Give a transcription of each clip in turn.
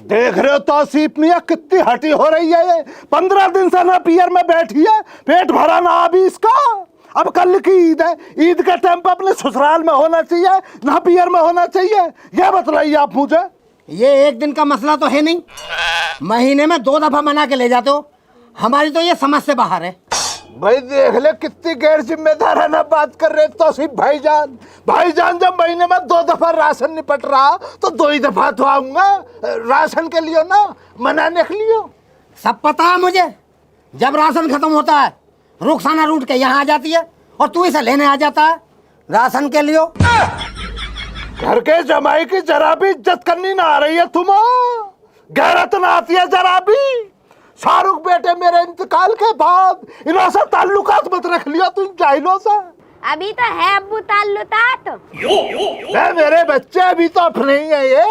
देख रहे हो तौसीफ मियां कितनी हटी हो रही है ये। 15 दिन से ना पियर में बैठी है, पेट भरा ना अभी इसका। अब कल की ईद है, ईद के टाइम पे अपने ससुराल में होना चाहिए ना पियर में होना चाहिए, ये बतलाइए आप मुझे। ये एक दिन का मसला तो है नहीं, महीने में 2 दफा मना के ले जाते हो। हमारी तो ये समझ से बाहर है। भाई देख ले कितनी गैर जिम्मेदार है ना बात कर रहे तौसीफ भाईजान। भाईजान जब महीने में 2 दफा राशन निपट रहा तो 2 ही दफा तो आऊंगा राशन के लिए ना, मनाने के लिए। सब पता है मुझे। जब राशन खत्म होता है रुखसाना रूट के यहाँ आ जाती है और तू इसे लेने आ जाता है राशन के लिए। घर के जमाई की जरा भी इज्जत करनी ना आ रही है तुम्हें, गैरत ना आती है जरा भी। शाहरुख बेटे मेरे इंतकाल के बाद इन्हों से ताल्लुकात मत रख लिया तुम जाहिलों से। अभी तो है अब्बू ताल्लुकात। मेरे बच्चे अभी तो अपने ही है ये।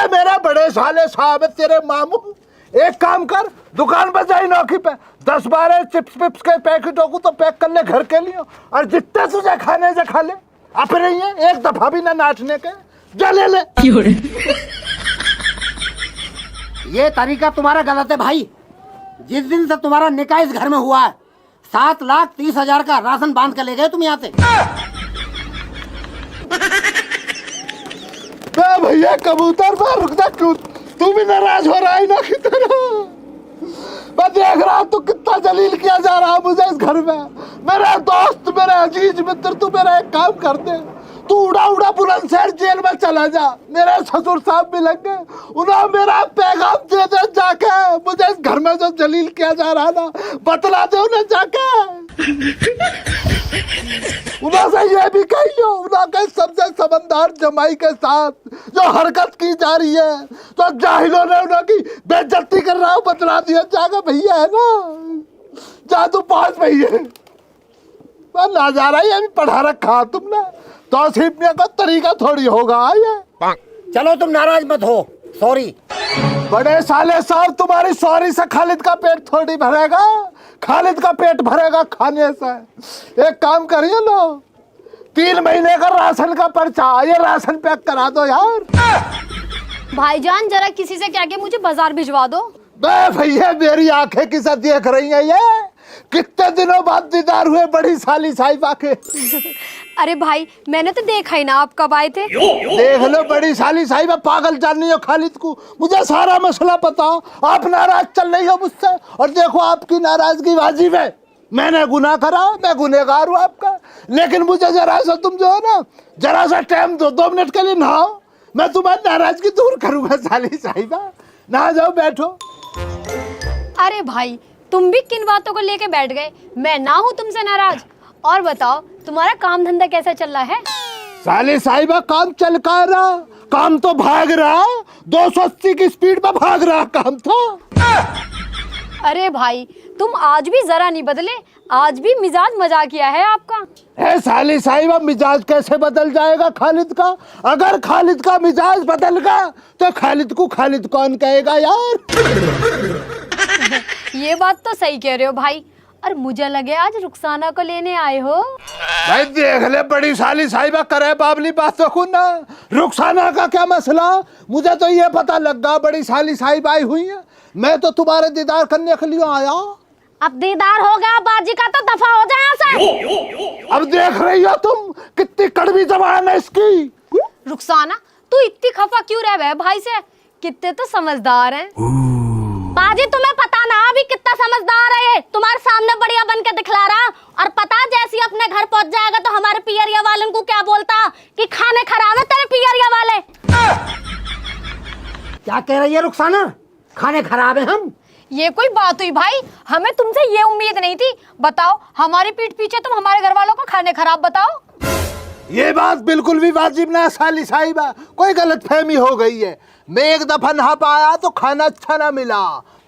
मेरे बड़े साले साहब तेरे मामू, एक काम कर दुकान पर जाई नौकी पे 10-12 चिप्स पिप्स के पैकेटों को तो पैक कर ले घर के लिए, और जितने तुझे खाने से खा ले। अपने ही है, एक दफा भी ना नाचने के, जा ले ले। ये तरीका तुम्हारा गलत है भाई। जिस दिन से तुम्हारा निकाह इस घर में हुआ है 7,30,000 का राशन बांध के ले गए तुम यहाँ से। भैया कबूतर पर रुक जा, तू भी नाराज हो रहा है ना की तरह। मैं देख रहा तू कितना जलील किया जा रहा मुझे इस घर में। मेरा दोस्त, मेरे अजीज मित्र, तू मेरा एक काम कर दे, तू उड़ा उड़ा बुलंदशहर जेल में चला जा। मेरे ससुर साहब भी लग गए, उन्हें मेरा पैगाम दे दे जाके। मुझे इस घर में जो जलील किया जा रहा ना बतला दे उन्हें जाके। उन्हें से ये भी कहियो उन्हें के सबसे समझदार जमाई के साथ जो हरकत की जा रही है तो जाहिलों ने उन्हें की बेइज्जती कर रहा हूँ, बतला दिया जाके भैया है ना। जा तू पहुंच भैया, नजारा ही अभी पढ़ा रखा तुमने। तौसीफ मियां का तरीका थोड़ी होगा ये। चलो तुम नाराज मत हो, सॉरी। बड़े साले साहब तुम्हारी सॉरी से खालिद का पेट थोड़ी भरेगा, खालिद का पेट भरेगा खाने से। एक काम करिए लो, 3 महीने का राशन का पर्चा, ये राशन पैक करा दो यार। भाईजान जरा किसी से क्या के मुझे बाजार भिजवा दो। भैया मेरी आंखें किसे देख रही है ये, कितने दिनों बाद दीदार हुए बड़ी साली साहिबा के। अरे भाई मैंने तो देखा ही ना आप कब आए थे। देख लो बड़ी साली साहिबा, पागल जान रही हो खालिद को, मुझे सारा मसला पता। आप नाराज चल रही हो मुझसे, और देखो आपकी नाराजगी वाजिब है। मैंने गुनाह करा, मैं गुनहगार हूँ आपका, लेकिन मुझे जरा सा तुम जो है ना जरा सा टाइम दो, 2 मिनट के लिए नहाओ, मैं तुम्हारी नाराजगी दूर करूंगा। साली साहिबा नहा जाओ, बैठो। अरे भाई तुम भी किन बातों को लेके बैठ गए, मैं ना हूँ तुमसे नाराज। और बताओ तुम्हारा काम धंधा कैसा चल रहा है? साली साहिबा काम चल का रहा, काम तो भाग रहा, 280 की स्पीड में भाग रहा काम तो। अरे भाई तुम आज भी जरा नहीं बदले, आज भी मिजाज मजाकिया है आपका। है साली साहिबा, मिजाज कैसे बदल जाएगा खालिद का? अगर खालिद का मिजाज बदल गया तो खालिद कौन कहेगा यार। ये बात तो सही कह रहे हो भाई। और मुझे लगे आज रुखसाना को लेने आए हो। भाई देख ले बड़ी साली साहिबा करे बाबली बातों को ना। रुखसाना का क्या मसला, मुझे तो ये पता लग गया बड़ी साली साहिबा आई हुई है। मैं तो तुम्हारे दीदार करने के लिए आया। अब दीदार हो गया बाजी का तो दफा हो जाए से। अब देख रही हो तुम कितनी कड़वी जबान है इसकी। रुखसाना तू इतनी खफा क्यों रह गए भाई से, कितने तो समझदार हैं। बाजी तुम्हें पता ना अभी कितना समझदार है ये, तुम्हारे सामने बढ़िया बन के दिखला रहा। और पता जैसे ही अपने घर पहुंच जाएगा तो हमारे पियरिया वालों को क्या बोलता कि खाने खराब है तेरे पियरिया वाले। क्या कह रही है रुखसाना, खाने खराब है हम? ये कोई बात हुई भाई, हमें तुमसे ये उम्मीद नहीं थी। बताओ हमारी पीठ पीछे तुम हमारे घर वालों को खाने खराब बताओ। ये बात बिल्कुल भी वाजिब ना साली साहिबा, कोई गलतफहमी हो गई है। मैं एक दफा नहा पाया तो खाना अच्छा ना मिला,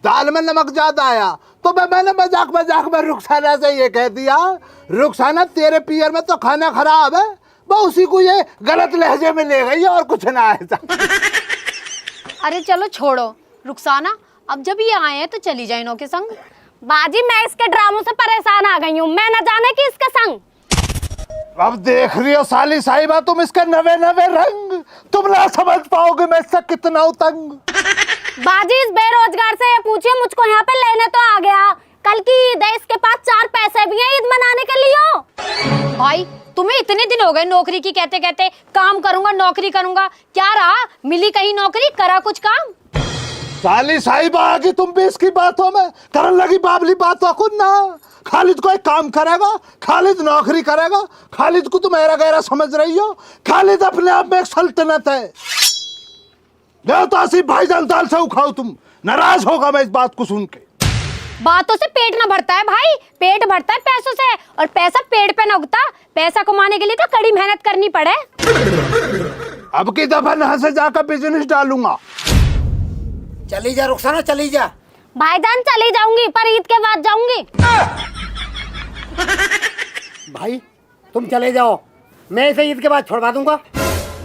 दाल में नमक ज्यादा आया, तो मैंने मजाक में रुखसाना से ये कह दिया, रुखसाना तेरे पियर में तो खाना खराब है। वो उसी को ये गलत लहजे में ले गई और कुछ ना ऐसा। अरे चलो छोड़ो रुखसाना, अब जब ये आए हैं तो चली जाए इनों के संग। बाजी मैं इसके ड्रामों से परेशान आ गई हूँ, मैं न जाने कि इसके संग। अब देख रही हो साली साहिबा तुम इसके नवे नवे रंग, तुम ना समझ पाओगे मैं इससे कितना उतंग। बाजी इस बेरोजगार से ये पूछिए, मुझको यहाँ पे लेने तो आ गया। कल की ईद है, इसके पास 4 पैसे भी हैं ईद मनाने के लिए। भाई तुम्हें इतने दिन हो गए नौकरी की कहते कहते, काम करूंगा नौकरी करूंगा, क्या रहा? मिली कहीं नौकरी, करा कुछ काम? साली साहिबा आ गई तुम भी इसकी बातों में, करने लगी बाबली बातों को ना। खालिद कोई काम करेगा, खालिद नौकरी करेगा, खालिद को तुम ऐरा गैरा समझ रही हो। खालिद अपने आप में एक सल्तनत है। जाओ तो आसिफ भाईजान दाल से उखाओ, तुम नाराज होगा मैं इस बात को सुन के। बातों से पेट ना भरता है भाई, पेट भरता है पैसों से, और पैसा पेड़ पे ना उगता। पैसा कमाने के लिए तो कड़ी मेहनत करनी पड़े। अब की दफा यहाँ से जाकर बिजनेस डालूंगा। चली जा रुखसाना, चली जा। भाईजान चली जाऊंगी, पर ईद के बाद जाऊंगी। भाई तुम चले जाओ, मैं इसे ईद के बाद छोड़वा दूंगा।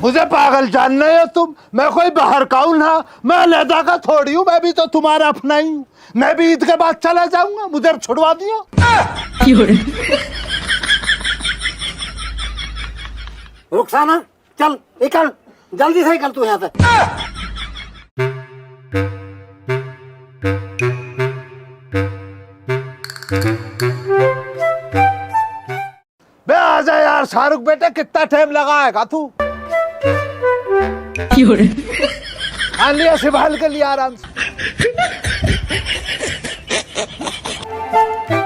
मुझे पागल जानना है तुम? मैं कोई बाहर का हूं ना, मैं अलहदा का थोड़ी हूँ, मैं भी तो तुम्हारा अपना ही हूँ। मैं भी ईद के बाद चला जाऊंगा, मुझे छुड़वा दियो। रुखसाना चल, निकल जल्दी से, निकल तू यहाँ से। बे आजा यार शाहरुख बेटे, कितना टाइम लगाएगा तू? हाँ लिया संभाल के लिया आराम से।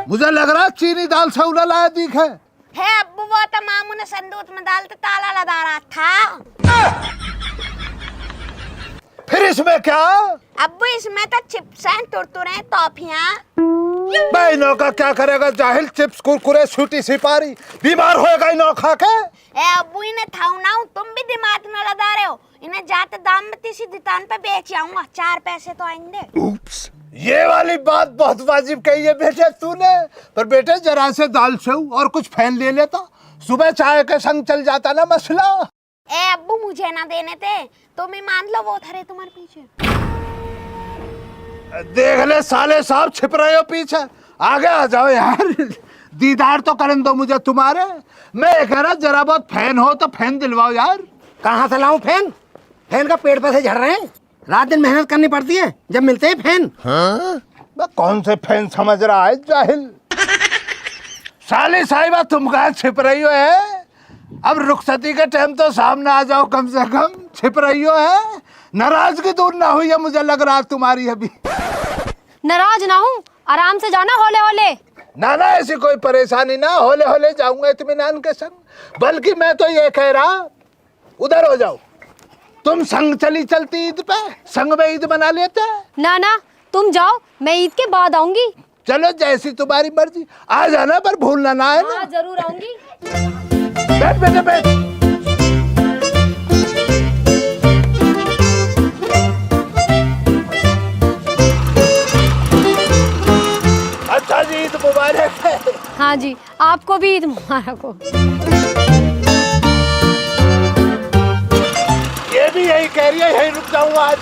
मुझे लग रहा है चीनी दाल से उला लाया दिख है अब्बू, वो तो मामू ने संदूक में डालते ताला लगा रहा था। फिर इसमें क्या? अब्बू इसमें तो चिप्स हैं, टुरटुरे, टॉफियां। इनो का क्या करेगा जाहिल? चिप्स कुरकुरे सूटी सिपारी, बीमार होएगा इनो खा के। अब्बू इन्हें थाऊ ना, तुम भी दिमाग न लगा रहे हो। इन्हें जाते दाम में तीसरी दुकान पे बेच आऊंगा, 4 पैसे तो आएंगे। उप्स, ये वाली बात बहुत वाजिब कही है बेटे तूने। पर बेटे जरा से दाल सेव और कुछ फैन ले लेता, सुबह चाय के संग चल जाता ना मसला। अब्बू मुझे ना देने थे, तुम ही मान लो वो थरे तुम्हारे पीछे। देख ले साले साहब, छिप रहे हो पीछे, आगे आ जाओ यार। दीदार तो करन दो मुझे तुम्हारे। मैं कह रहा जरा बहुत फैन हो तो फैन दिलवाओ यार। कहाँ से लाऊं फैन? फैन का पेड़ पैसे झड़ रहे हैं, रात दिन मेहनत करनी पड़ती है, जब मिलते हैं फैन। मैं कौन से फैन समझ रहा है जाहिल? साली साहिबा तुम कहाँ छिप रही हो है? अब रुखसती के टाइम तो सामने आ जाओ कम से कम, छिप रही हो है। नाराजगी दूर ना हुई है मुझे लग रहा है तुम्हारी अभी। नाराज ना हूँ, आराम से जाना होले होले। ना ना ऐसी कोई परेशानी ना, होले होले जाऊंगा इत्मीनान के संग। बल्कि मैं तो ये कह रहा, उधर हो जाओ, तुम संग चली चलती ईद पे, संग में ईद मना लेते हैं। ना ना तुम जाओ, मैं ईद के बाद आऊंगी। चलो जैसी तुम्हारी मर्जी, आ जाना पर भूलना ना है ना। हाँ जरूर आऊंगी। बैठ बेटे बैठ। अच्छा जी ईद मुबारक है। हाँ जी, आपको भी ईद मुबारक हो। ये भी यही कह रही है, यही रुक जाऊंगा आज।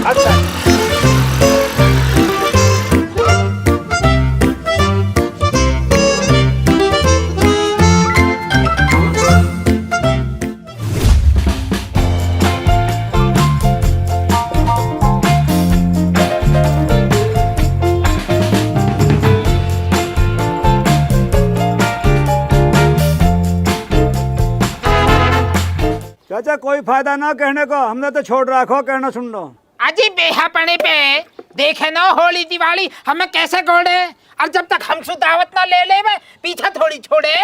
अच्छा चाचा कोई फायदा ना कहने को, हमने तो छोड़ रखो, कहना सुन लो। अजी बेहा पड़े पे देखे ना होली दिवाली हमें कैसे गोड़े, और जब तक हमसे दावत ना ले ले पीछा थोड़ी छोड़े।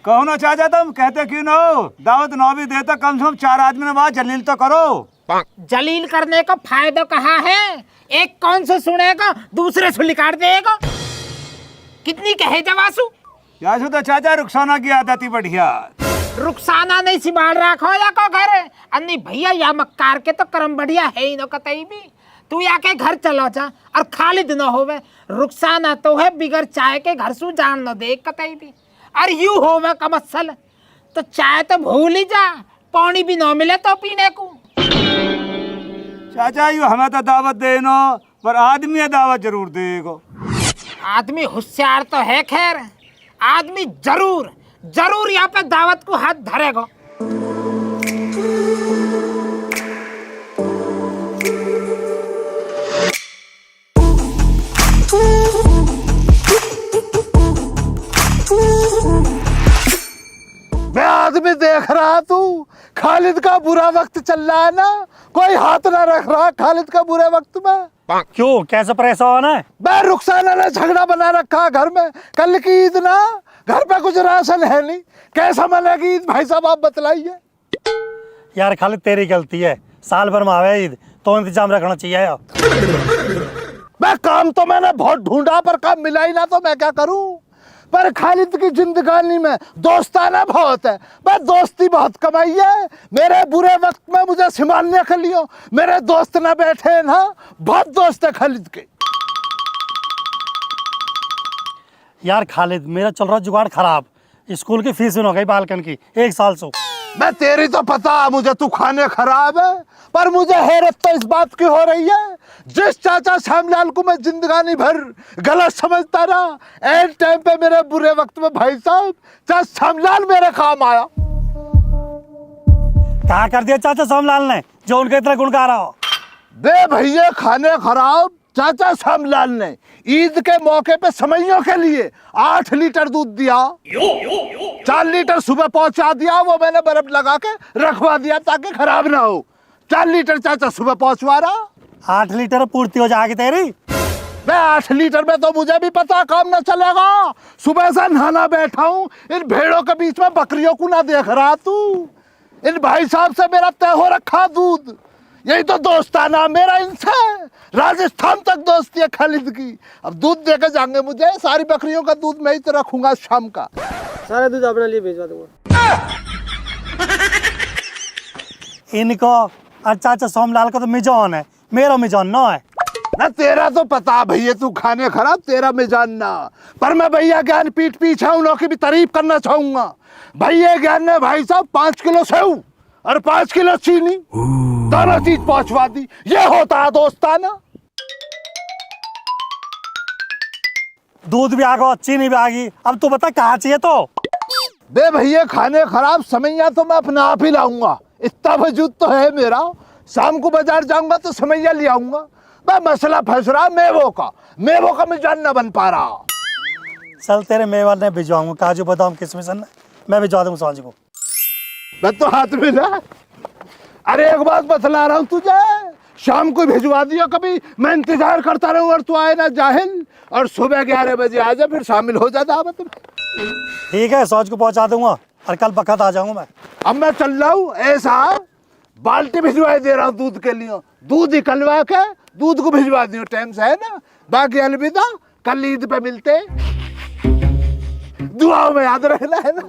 कहो ना चाचा, तुम कहते क्यों ना हो? दावत ना भी देता, कम से कम 4 आदमी ने बात जलील तो करो। जलील करने का फायदा कहाँ है? एक कौन से सुनेगा, दूसरे से निकाल देगा। कितनी कहे जवासु? यासु तो चाचा रुखसाना की आदत ही बढ़िया। रुखसाना नहीं सिबाड़ रखो या को घर अन्नी भैया, या मक्कार के तो कर्म बढ़िया है ही न कतई भी। तू या के घर चलो जा और खालिद न होवे। रुखसाना तो है बिगर चाय के घर सु जान न दे कतई भी। और यू होवे कमसल तो चाय तो भूल ही जा, पानी भी न मिले तो पीने को। चाचा यू हमें तो दावत देनो, पर आदमी दावत जरूर देगो। आदमी होशियार तो है खैर, आदमी जरूर जरूर यहाँ पे दावत को हाथ धरेगा। मैं आदमी देख रहा तू, खालिद का बुरा वक्त चल रहा है ना, कोई हाथ ना रख रहा खालिद का बुरे वक्त में। क्यों, कैसे परेशान है? मैं रुखसाना ने झगड़ा बना रखा घर में, कल की ईद ना, घर पे कुछ राशन है नहीं, कैसा मनेगी ईद भाई साहब आप बतलाइए। यार खालिद तेरी गलती है, साल भर में आवे ईद तो इंतजाम रखना चाहिए यार। मैं काम तो मैंने बहुत ढूंढा पर काम मिला ही ना, तो मैं क्या करूं। पर खालिद की जिंदगानी में दोस्ताना बहुत है, मैं दोस्ती बहुत कमाई है। मेरे बुरे वक्त में मुझे संभालने के लिए मेरे दोस्त ना बैठे ना, बहुत दोस्त है खालिद के। यार खालिद मेरा चल रहा जुगाड़ खराब, स्कूल की फीस भी हो गई बालकन की 1 साल से। मैं तेरी तो पता मुझे तू खाने खराब है, पर मुझे हैरत तो इस बात की हो रही है, जिस चाचा श्यामलाल को मैं जिंदगानी भर गलत समझता रहा, एंड टाइम पे मेरे बुरे वक्त में भाई साहब चाचा श्यामलाल मेरे काम आया। कहा कर दिया चाचा श्यामलाल ने जो उनके इतना गुण गा रहा हो? बे भैया खाने खराब चाचा श्यामलाल ने ईद के मौके पे समइयों के लिए 8 लीटर दूध दिया, 4 लीटर सुबह पहुंचा दिया, वो मैंने बर्फ लगा के रखवा दिया ताकि खराब ना हो। 4 लीटर चाचा सुबह पहुंचवा रहा। 8 लीटर पूर्ति हो जाएगी तेरी? मैं 8 लीटर में तो मुझे भी पता काम ना चलेगा। सुबह से नहाना बैठा हूँ, इन भेड़ों के बीच में बकरियों को ना देख रहा तू। इन भाई साहब से मेरा तय हो रखा दूध, यही तो दोस्ताना मेरा इनसे, राजस्थान तक दोस्ती है खालिद की। अब दूध देकर जाएंगे मुझे, सारी बकरियों का दूध मैं ही तो रखूंगा शाम का। सारा दूध अपने लिए भिजवा दूंगा। इनको और चाचा सोमलाल का तो मिजान है, मेरा मिजान ना है ना। तेरा तो पता भैया तू खाने खराब, तेरा मिजान ना, पर मैं भैया ज्ञान पीठ पीछे उन की भी तारीफ करना चाहूंगा। भैया ज्ञान ने भाई साहब 5 किलो सेव और 5 किलो चीनी दोनों चीज पहुंचवा दी, ये होता है दोस्ताना। दूध भी आ गया, चीनी भी आ गई, अब तू बता कहाँ चाहिए तो? बे भैया खाने खराब समैया तो मैं अपने आप ही लाऊंगा, इतना वजूद तो है मेरा। शाम को बाजार जाऊंगा तो समैया ले आऊंगा। मैं मसला फंस रहा मेवों का मिजान न बन पा रहा। चल तेरे मेवा ने भिजवाऊंगा, काजू बादाम किशमिश मैं भिजवा दूंगा सांझ को। मैं तो हाथ में ना, अरे एक बात बतला रहा हूँ तुझे, शाम को भिजवा दिया कभी, मैं इंतजार करता रहूँ और तू आए ना जाहिल, और सुबह 11 बजे आ जा, फिर शामिल हो जा दावत में। ठीक है, सांझ को पहुंचा दूंगा और कल बखत आ जाऊंगा मैं। अब मैं चल रहा हूँ, ऐसा बाल्टी भिजवा दे रहा हूँ दूध के लिए, दूध निकलवा के दूध को भिजवा दियो टाइम से, है ना। बाकी अलविदा, कल ईद पे मिलते, दुआओं में याद रखना, है ना।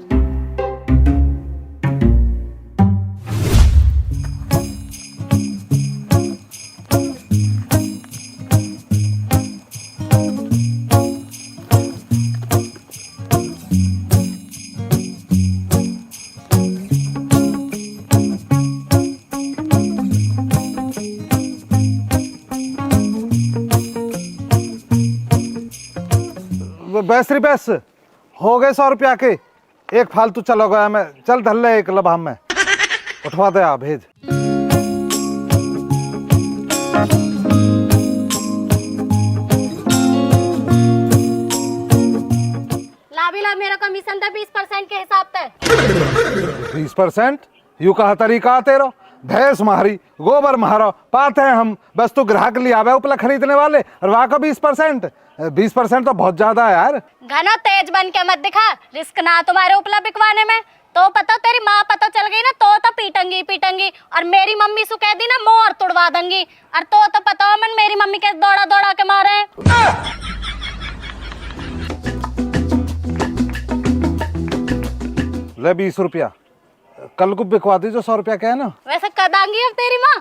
बस रे बस हो गए 100 रुपया के, एक फालतू चलो गया मैं, चल धर ले एक लबाम में, उठवा दे आप भेज। लाभिला मेरा कमीशन था 20% के हिसाब से। 20%? यू कहा तरीका तेरा, भैंस मारी गोबर मारो पाते हैं हम, बस तू ग्राहक ले आवे उपला खरीदने वाले, और वहाँ का 20%? 20% तो बहुत ज्यादा है यार। घना तेज बन के मत दिखा, रिस्क ना तुम्हारे उपला बिकवाने में। तो पता तेरी माँ पता चल गई ना तो पीटंगी, और मेरी मम्मी सु कह दी ना मोर तुड़वा दूंगी, और तो पता मन मेरी मम्मी के दौड़ा दौड़ा के मारे। ले 20 रुपया, कल को बिकवा दी जो 100 रुपया का है ना। वैसे कदांगी अब तेरी माँ?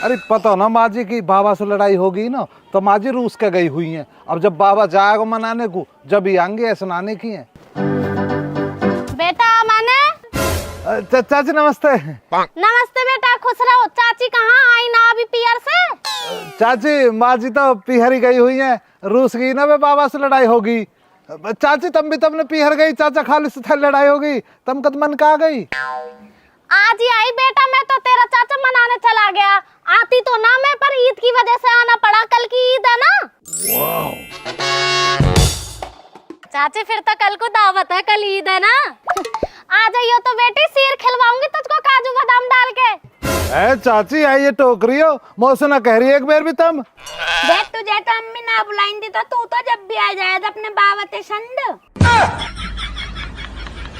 अरे पता ना माँ जी की बाबा से लड़ाई होगी ना, तो माँ जी रूस के गई हुई हैं, अब जब बाबा जाएगा मनाने को जब ही आएंगे, ऐसे नाने की हैं। बेटा माने चाची नमस्ते। नमस्ते बेटा, खुश रहो। चाची कहाँ आई ना अभी पियर से? चाची माँ जी तो पिहरी गई हुई हैं, रूस गई ना वे बाबा से लड़ाई होगी, चाची तम भी तमने पीहर गई, चाचा खाली से लड़ाई हो गई, तम कद मन का आ गई। आज ही आई बेटा, मैं तो तेरा चाचा मनाने चला गया। आती तो ना मैं, पर ईद की वजह से आना पड़ा, कल की ईद है ना। चाची फिर तो कल को दावत है, कल ईद है ना। आ जाइयो तो बेटी, सिर खिलवाऊंगी तुझको काजू बादाम डाल के। ए चाची आई ये टोकरी हो, मौसम ना कह रही एक बार भी तम। देख तुझे तो अम्मी ना बुलाएंगी तो तू तो जब भी आ जाए तो अपने बाबा ते संड।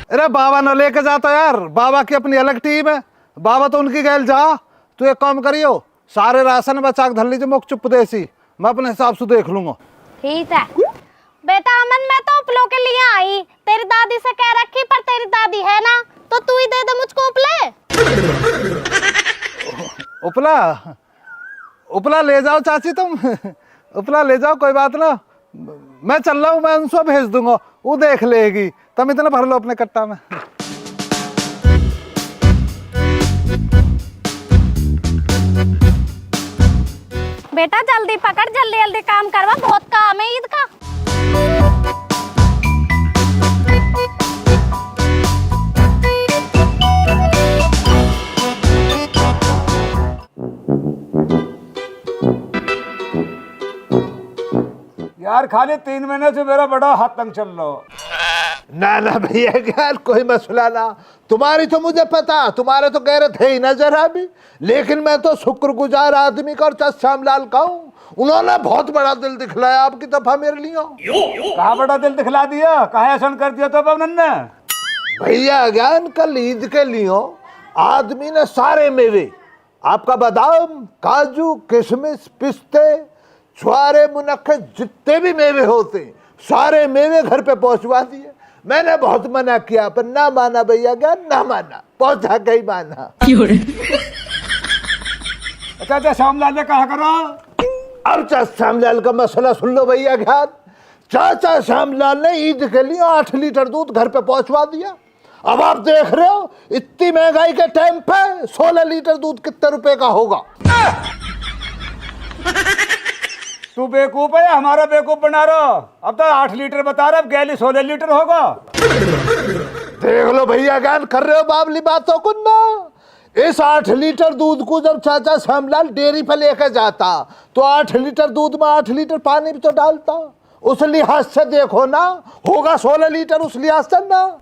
अरे बाबा न लेके जाता यार, बाबा की अपनी अलग टीम है, बाबा तो उनकी गैल जा। तू एक काम करियो, सारे राशन बचा के धर लीजिए, मुख चुप देसी, मैं अपने हिसाब से देख लूंगा। ठीक है बेटा। अमन मैं तो उपलों के लिए आई, तेरी दादी से कह रखी, पर तेरी दादी है ना, तो तू ही दे दे मुझको उपले। उपला उपला ले जाओ चाची तुम, उपला ले जाओ, कोई बात ना, मैं चल रहा हूँ, मैं उनसे भेज दूंगा, वो देख लेगी। तुम इतना भर लो अपने कट्टा में। बेटा जल्दी पकड़, जल्दी जल्दी काम करवा, बहुत काम है ईद का। यार खाली 3 महीने से मेरा बड़ा हाथ तंग चल रहा। ना भैया यार कोई मसला ना, तुम्हारी तो मुझे पता, तुम्हारे तो गैरत है ही नजर अभी, लेकिन मैं तो शुक्रगुजार आदमी का और चच श्यामलाल का हूँ, उन्होंने बहुत बड़ा दिल दिखलाया आपकी दफा मेरे लिए। कहा बड़ा दिल दिखला दिया, कहा ऐसा कर दिया तो अब ने। भैया ज्ञान कल ईद के लिए आदमी ने सारे मेवे, आपका बादाम, काजू, किशमिश, पिस्ते, छुआरे, मुनक्के, जितने भी मेवे होते सारे मेवे घर पे पहुंचवा दिए। मैंने बहुत मना किया पर ना माना भैया ज्ञान, ना माना, पहुंचा के ही माना। अच्छा श्यामलाल ने कहा करो। अब चाचा श्यामलाल का मसला सुन लो भैया ज्ञान। चाचा श्यामलाल ने ईद के लिए 8 लीटर दूध घर पे पहुंचवा दिया। अब आप देख रहे हो इतनी महंगाई के टाइम पे 16 लीटर दूध कितने रुपए का होगा। तू बेवकूफ है, हमारा बेवकूफ बना रहा। अब तो 8 लीटर बता रहा, अब गैली 16 लीटर होगा। देख लो भैया ज्ञान कर रहे हो बाबली बातों को ना। इस 8 लीटर दूध को जब चाचा श्यामलाल डेयरी पे लेके जाता तो 8 लीटर दूध में 8 लीटर पानी भी तो डालता। उस लिहाज से देखो ना, होगा 16 लीटर उस लिहाज से ना।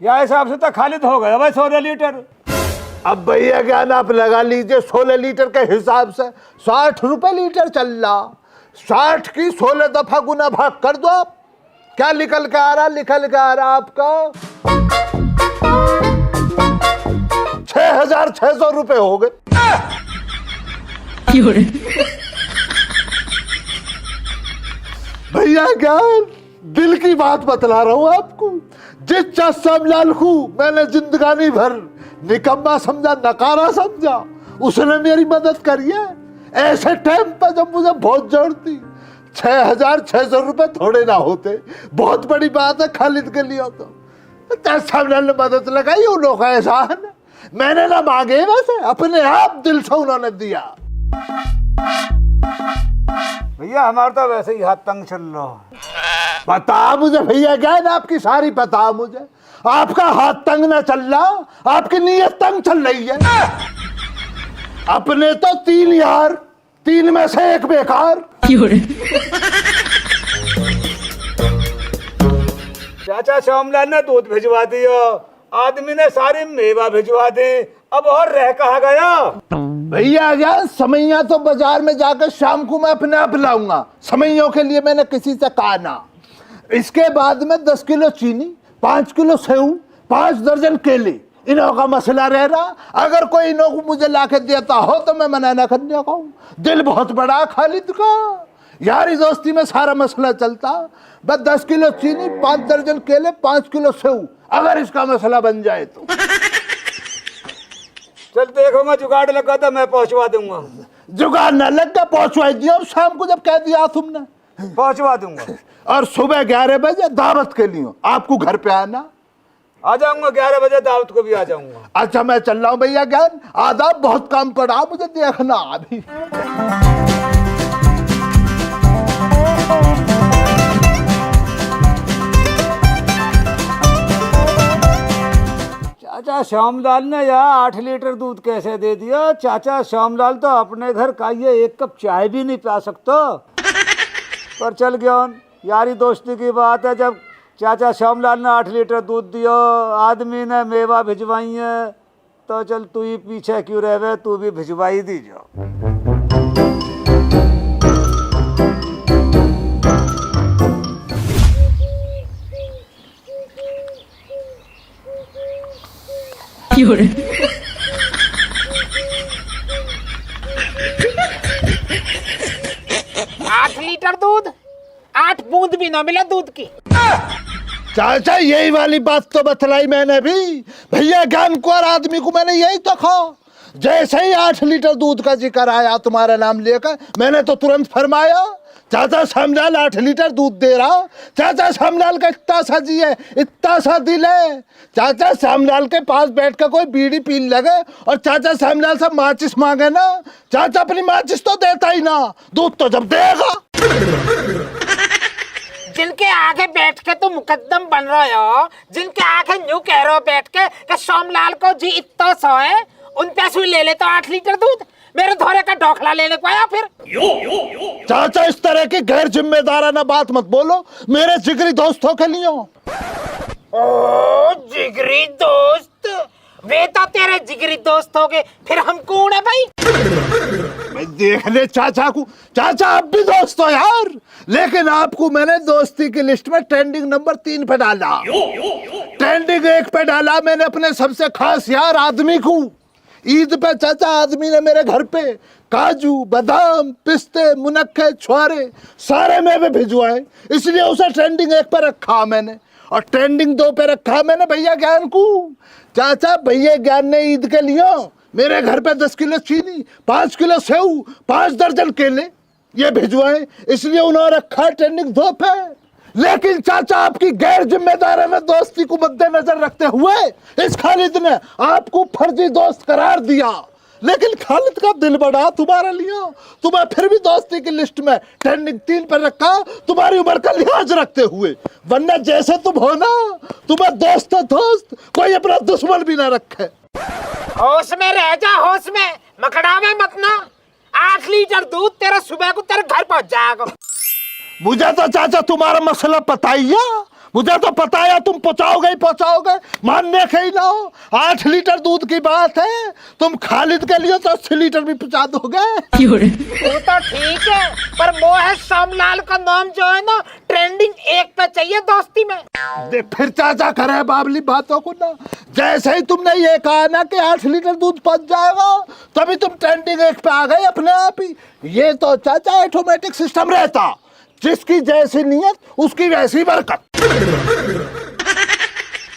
या हिसाब से तो खालिद हो गया भाई 16 लीटर। अब भैया ज्ञान आप लगा लीजिए 16 लीटर के हिसाब से 60 रुपए लीटर चल रहा। 60 की 16 दफा गुना भाग कर दो आप, क्या निकल के आ रहा, निकल के आ रहा आपका 6,600 रुपए हो गए। भैया ज्ञान दिल की बात बतला रहा हूं आपको, जिस चाचा श्यामलाल को मैंने जिंदगानी भर निकम्मा समझा, नकारा समझा, उसने मेरी मदद करी है ऐसे टाइम पर जब मुझे बहुत जरूरत थी। 6,600 रुपए थोड़े ना होते, बहुत बड़ी बात है खालिद के लिए। तो चाचा श्यामलाल ने मदद लगाई, उन लोगों का एहसान है, मैंने ना मांगे, वैसे अपने आप दिल से उन्होंने दिया। भैया हमारा तो वैसे ही हाथ तंग चल रहा। बता मुझे भैया ज्ञान आपकी सारी बता मुझे, आपका हाथ तंग ना चल रहा, आपकी नीयत तंग चल रही है। अपने तो 3 यार, 3 में से 1 बेकार। चाचा श्यामलाल ने दूध भिजवा दिया, आदमी ने सारी मेवा भिजवा दी, अब और रह कहा गया। भैया ज्ञान समैया तो बाजार में जाकर शाम को मैं अपने आप लाऊंगा, समैयों के लिए मैंने किसी से कहा ना। इसके बाद में 10 किलो चीनी, 5 किलो सेव, 5 दर्जन केले, इन्हों का मसला रह रहा। अगर कोई इन्हों को मुझे लाके देता हो तो मैं मना ना करने का हूँ। दिल बहुत बड़ा खालिद का, यारी दोस्ती में सारा मसला चलता। बस 10 किलो चीनी, 5 दर्जन केले, 5 किलो सेव, अगर इसका मसला बन जाए तो। चल देखो, मैं जुगाड़ लगा था, मैं पहुंचवा दूंगा। जुगाड़ न लगा, पहुंचवा दिया शाम को जब कह दिया तुमने, पहुंचवा दूंगा। और सुबह 11 बजे दावत के लिए आपको घर पे आना। आ जाऊंगा 11 बजे, दावत को भी आ जाऊंगा। अच्छा मैं चल रहा हूँ भैया ज्ञान, आदाब, बहुत काम पड़ा मुझे देखना अभी। चाचा श्यामलाल ने यहाँ 8 लीटर दूध कैसे दे दिया? चाचा श्यामलाल तो अपने घर का ये 1 कप चाय भी नहीं पा सकता। पर चल गया, यारी दोस्ती की बात है। जब चाचा श्यामलाल ने 8 लीटर दूध दिया, आदमी ने मेवा भिजवाई है, तो चल तू ही पीछे क्यों रहे, तू भी भिजवाई दी जाओ। आठ लीटर दूध, 8 बूंद भी ना मिला दूध की। चाचा यही वाली बात तो बतलाई मैंने भी। भैया ज्ञानकुंवर आदमी को मैंने यही तो कहा। जैसे ही 8 लीटर दूध का जिक्र आया तुम्हारा नाम लेकर, मैंने तो तुरंत फरमाया चाचा श्यामलाल 8 लीटर दूध दे रहा। चाचा श्यामलाल का इतना सा जी है, इतना सा दिल है। चाचा श्यामलाल के पास बैठ कर कोई बीड़ी पी लगे और चाचा श्यामलाल से माचिस मांगे ना, चाचा अपनी माचिस तो देता ही ना, दूध तो जब देगा। जिनके आगे बैठ के तुम मुकद्दम बन रहे हो, जिनके आगे न्यू कह रहे हो बैठ के कि श्यामलाल को जी इतना सौ है, उन पैसे ले ले तो 8 लीटर दूध मेरे धोरे का ढोखला लेने को आया। फिर चाचा इस तरह की गैर जिम्मेदाराना बात मत बोलो मेरे जिगरी दोस्तों के लिए। ओ जिगरी दोस्त, वे तो तेरे जिगरी दोस्त हो गए, फिर हम कौन है भाई? मैं देख ले चाचा को, चाचा आप भी दोस्त हो यार, लेकिन आपको मैंने दोस्ती की लिस्ट में ट्रेंडिंग नंबर 3 पे डाला। ट्रेंडिंग 1 पे डाला मैंने अपने सबसे खास यार आदमी को। ईद पे चाचा आदमी ने मेरे घर पे काजू, बादाम, पिस्ते, मुनक्के, छुआरे सारे मेवे भिजवाए, इसलिए उसे ट्रेंडिंग 1 पे रखा मैंने। और ट्रेंडिंग 2 पे रखा मैंने भैया ज्ञान को। चाचा भैया ज्ञान ने ईद के लिए मेरे घर पे 10 किलो चीनी, 5 किलो सेव, 5 दर्जन केले ये भिजवाए, इसलिए उन्होंने रखा ट्रेंडिंग 2 पे। लेकिन चाचा आपकी गैर जिम्मेदाराना दोस्ती को मद्देनजर रखते हुए इस खालिद ने आपको फर्जी दोस्त करार दिया। लेकिन खालिद का दिल बड़ा तुम्हारे लिए, तुम्हें फिर भी दोस्ती की लिस्ट में ट्रेंडिंग 3 पर रखा, तुम्हारी उम्र का लिहाज रखते हुए। वरना जैसे तुम हो ना, तुम्हें दोस्त तो दोस्त, कोई अपना दुश्मन भी ना रखे। होश में रह जा, होश में, मकड़ावे मत ना। 8 लीटर दूध तेरा सुबह को तेरे घर पहुंच जाएगा। मुझे तो चाचा तुम्हारा मसला पता ही है, मुझे तो पता है तुम पहुंचाओगे ही पहुंचाओगे, मानने के ही ना हो। 8 लीटर दूध की बात है, तुम खालिद के लिए तो 80 लीटर भी पहुंचा दोगे। वो तो ठीक है, पर वो है श्यामलाल का नाम जो है ना ट्रेंडिंग 1 पे चाहिए दोस्ती में। फिर चाचा करे बाबली बातों को ना। जैसे ही तुमने ये कहा ना कि 8 लीटर दूध पहुंच जाएगा, तभी तुम ट्रेंडिंग 1 पे आ गए अपने आप ही। ये तो चाचा ऑटोमेटिक सिस्टम रहता, जिसकी जैसी नीयत उसकी वैसी बरकत।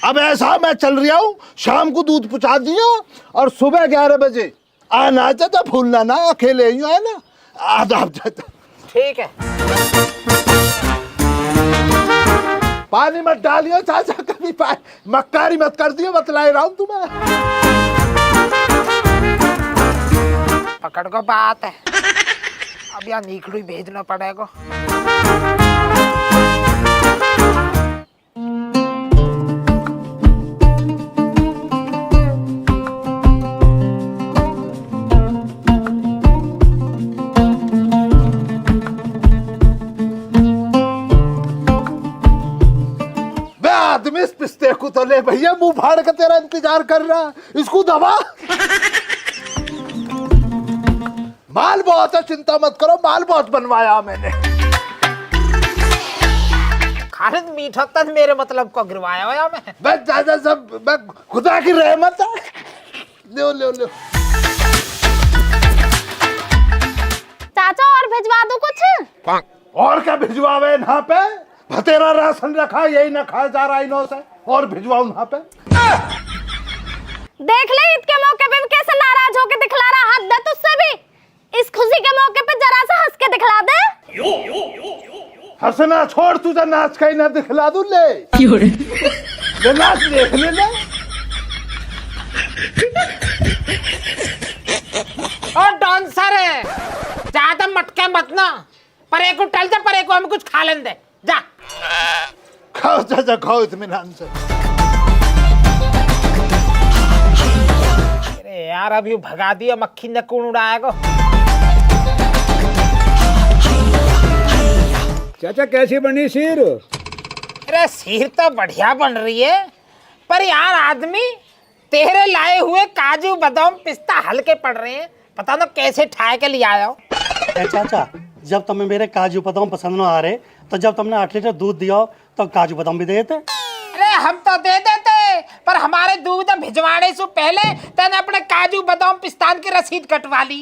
अब ऐसा मैं चल रहा हूँ, शाम को दूध पहुंचा दिया और सुबह 11 बजे आना। चाचा भूलना ना, अकेले ही है ना, आदाब चाचा। ठीक है। पानी मत डालियो चाचा, कभी मक्कारी मत कर दियो, बतला रहा हूँ तुम्हें। पकड़ को बात है, अब यहाँ नीकड़ू भेजना पड़ेगा। आदमी इस पिस्ते को तो ले भैया, मुंह फाड़ के तेरा इंतजार कर रहा, इसको दबा। माल बहुत है, चिंता मत करो, माल बहुत बनवाया मैंने। खालिद मीठा तन मेरे मतलब को गिरवाया हुआ मैं। बस ज्यादा सब मैं खुदा की रहमत है। ले ले ले चाचा और भिजवा दो कुछ। और क्या भिजवावे यहाँ पे? भतेरा राशन रखा, यही ना खाया जा रहा इन्हों से, और भिजवाऊं यहाँ पे। देख ले ईद के मौके पे भी कैसे नाराज होके दिखला रहा, हद है तुझसे भी। इस खुशी के मौके पे जरा सा हंस के दिखला दे। हंसना छोड़, तुझे नाच का ही ना दिखला दूं। ले नाच देख ले। और डांसर है, ज्यादा मटके मत ना, परे को टल जा, परे को हम कुछ खा लें दे जा। खाओ चाचा खाओ इत्मीनान से। अरे यार अभी भगा दिया मक्खी ने कौन उड़ाएगा। चाचा कैसी बनी खीर? अरे खीर तो बढ़िया बन रही है, पर यार आदमी तेरे लाए हुए काजू बादाम पिस्ता हल्के पड़ रहे हैं, पता ना कैसे ठाए के लिए आया हो। चाचा जब तुम्हें मेरे काजू बादाम पसंद ना आ रहे तो जब तुमने 8 लीटर दूध दिया तो काजू बादाम भी दे देते। अरे हम तो दे देते, पर हमारे दूध भिजवाने से पहले तैने अपने काजू बादाम पिस्तान की रसीद कटवा ली।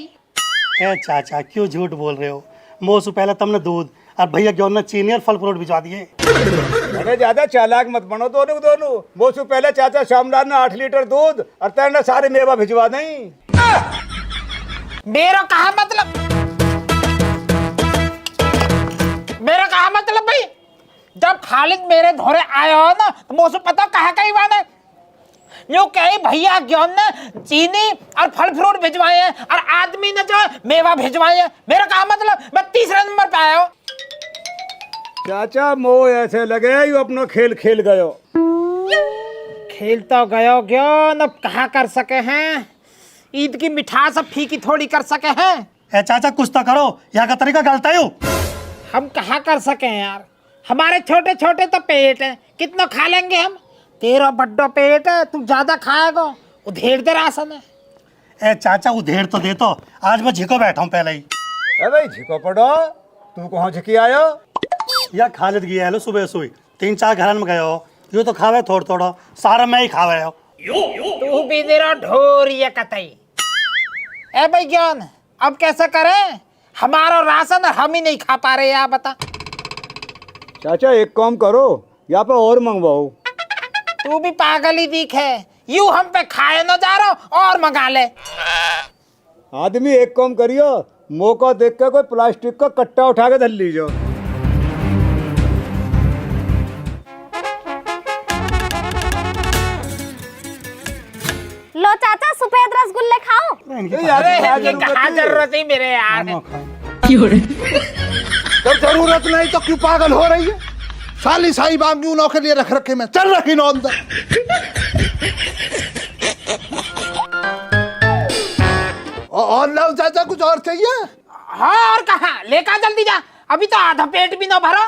चाचा क्यों झूठ बोल रहे हो? मोह से पहले तुमने दूध और भैया क्यों ने चीनी और फल फ्रूट भिजवा दिए। अरे ज्यादा चालाक मत बनो दोनों। वो से पहले चाचा श्यामलाल ने 8 लीटर दूध और तेने सारे मेवा भिजवा नहीं। मेरा कहा मतलब भाई, जब खालिद मेरे धोरे आया हो ना तो मुझे पता कहा कहीं बात है। यूं कहीं भैया ज्ञान ने चीनी और फल फ्रूट भिजवाए हैं और आदमी ने जो मेवा भिजवाए हैं। मेरा कहा मतलब मैं 3रे नंबर पे आया हूँ। चाचा मोह ऐसे लगे यू अपना खेल खेल गयो। खेल तो गयो ज्ञान, अब कहा कर सके हैं। ईद की मिठास अब फीकी थोड़ी कर सके हैं। चाचा कुछ तो करो, यहाँ का तरीका गलत है। हम कहा कर सके हैं यार, हमारे छोटे छोटे तो पेट है, कितना खा लेंगे हम। तेरा बड्डा पेट है, तू ज्यादा खाएगा, उधेड़ दे राशन है। चाचा उधेड़ तो दे तो, आज मैं झिको बैठा हूँ पहले ही। भाई झिको पड़ो, तू कहाँ झिकी आयो? या खालिद गया लो सुबह सुई 3-4 घर में गए हो, यूँ तो खावे थोड़ा सारा मैं ही खावे हो। तू भी तेरा ढोर ये कतई। ए भाई ज्ञान, अब कैसे करें? हमारा राशन हम ही नहीं खा पा रहे यार, बता। चाचा एक काम करो, यहाँ पे और मंगवाओ। तू भी पागल ही दिख है, यूं हम पे खाए न जा रहा और मंगा ले। आदमी एक काम करियो, मौका देख के कोई प्लास्टिक का कट्टा उठा के धर लीजिए। लो चाचा सफेद रसगुल्ले खाओ। अरे कहाँ जरूरत है मेरे यार। जब जरूरत नहीं तो क्यों पागल हो रही है? साली साई बांगी उनों के लिए रख रखे मैं चल रखी नो अंदर। और लाओ चाचा कुछ और चाहिए? हाँ और कहा लेकर जल्दी जा, अभी तो आधा पेट भी ना भरा।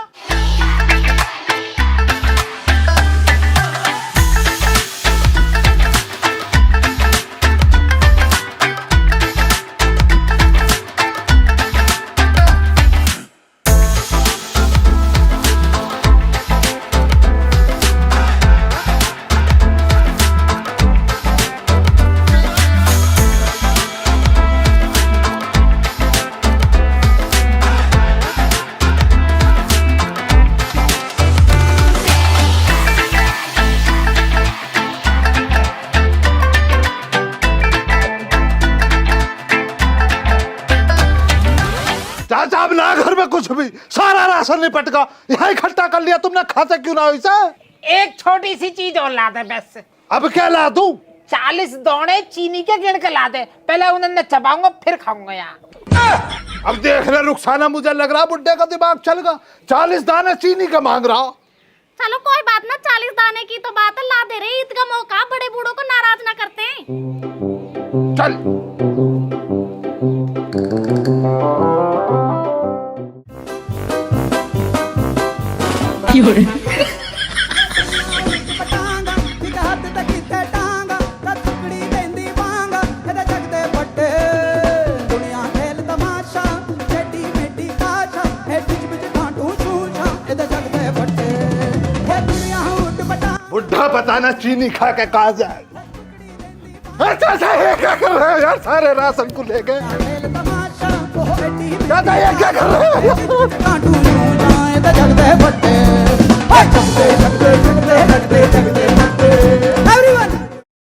चाचा अब ना घर में कुछ भी, सारा राशन निपट गया, यहाँ इकट्ठा कर लिया तुमने, खाते क्यों ना हो इसे? एक छोटी सी चीज और ला दे बस। अब क्या ला दूं? 40 दाने चीनी के गिन के ला दे, पहले उन्हें चबाऊंगा फिर खाऊंगा यार। अब देख रहे रुखसाना, मुझे लग रहा बुड्ढे का दिमाग चल गया, 40 दाने चीनी का मांग रहा। चलो कोई बात ना, 40 दाने की तो बात है, ला दे रहे। ईद का मौका, बड़े बूढ़ों को नाराज ना करते हैं। चल बुढ़ा पता ना चीनी खा के कहा जाए। अच्छा ये क्या कर रहे हो यार, सारे राशन को ले गए। दादा ये क्या कर रहे हो?